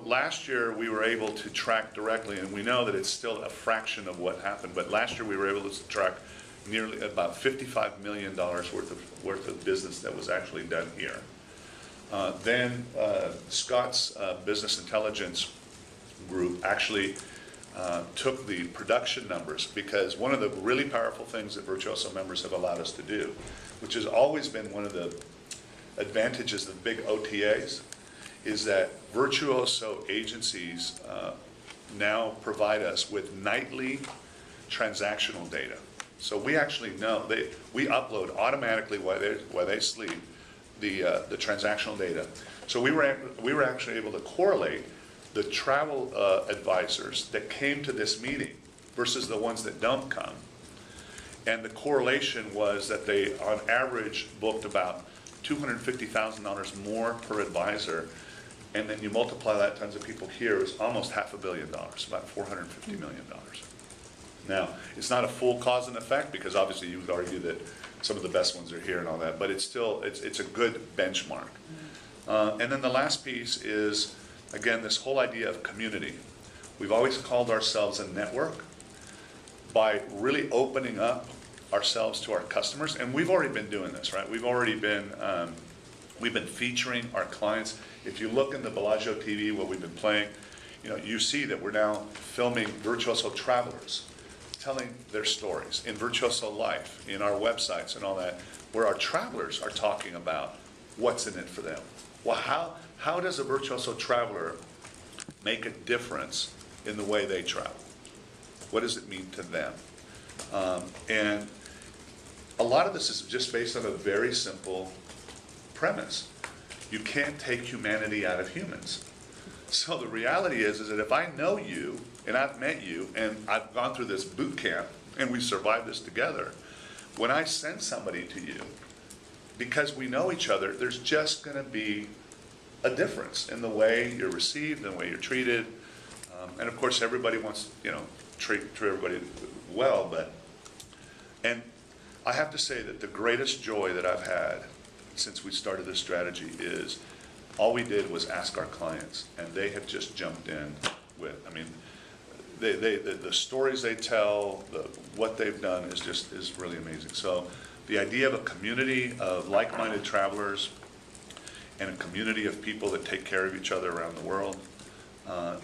last year we were able to track directly, and we know that it's still a fraction of what happened, but last year we were able to track nearly about $55 million worth of business that was actually done here. Then Scott's business intelligence group actually took the production numbers, because one of the really powerful things that Virtuoso members have allowed us to do, which has always been one of the advantages of big OTAs, is that Virtuoso agencies now provide us with nightly transactional data. So we actually know, we upload automatically while they sleep the transactional data. So we were actually able to correlate the travel advisors that came to this meeting versus the ones that don't come. And the correlation was that they, on average, booked about $250,000 more per advisor. And then you multiply that times the people here, is almost $500 million, about $450 million. Now, it's not a full cause and effect, because obviously you would argue that some of the best ones are here and all that, but it's still, it's a good benchmark. And then the last piece is, again, this whole idea of community. We've always called ourselves a network. By really opening up ourselves to our customers, and we've already been doing this, right? We've been featuring our clients. If you look in the Bellagio TV, what we've been playing, you know, you see that we're now filming Virtuoso travelers, telling their stories in Virtuoso Life, in our websites and all that, where our travelers are talking about what's in it for them. Well, how does a Virtuoso traveler make a difference in the way they travel? What does it mean to them? And a lot of this is just based on a very simple premise. You can't take humanity out of humans. So the reality is that if I know you, and I've met you, and I've gone through this boot camp, and we survived this together, when I send somebody to you, because we know each other, there's just going to be a difference in the way you're received and the way you're treated. And of course, everybody wants, you know, treat everybody well, and I have to say that the greatest joy that I've had since we started this strategy is all we did was ask our clients, and they have just jumped in with, I mean, the stories they tell, what they've done is really amazing. So the idea of a community of like-minded travelers and a community of people that take care of each other around the world,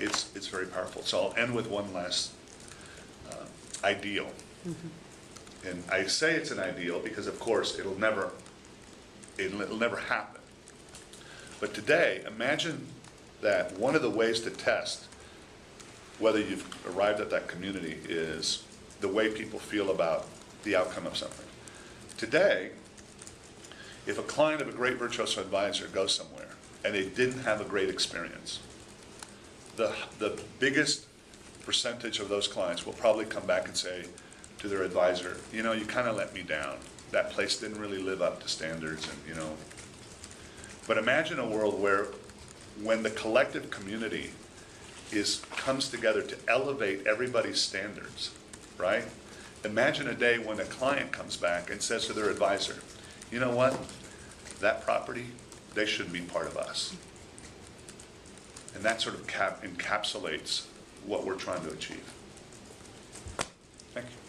it's very powerful. So I'll end with one last ideal. Mm-hmm. And I say it's an ideal because, of course, it'll never happen. But today, imagine that one of the ways to test whether you've arrived at that community is the way people feel about the outcome of something. Today, if a client of a great Virtuoso advisor goes somewhere and they didn't have a great experience, the biggest percentage of those clients will probably come back and say to their advisor, you know, you kind of let me down. That place didn't really live up to standards, and you know. But imagine a world where, when the collective community comes together to elevate everybody's standards, right? Imagine a day when a client comes back and says to their advisor, you know what, that property, they shouldn't be part of us. And that sort of encapsulates what we're trying to achieve. Thank you.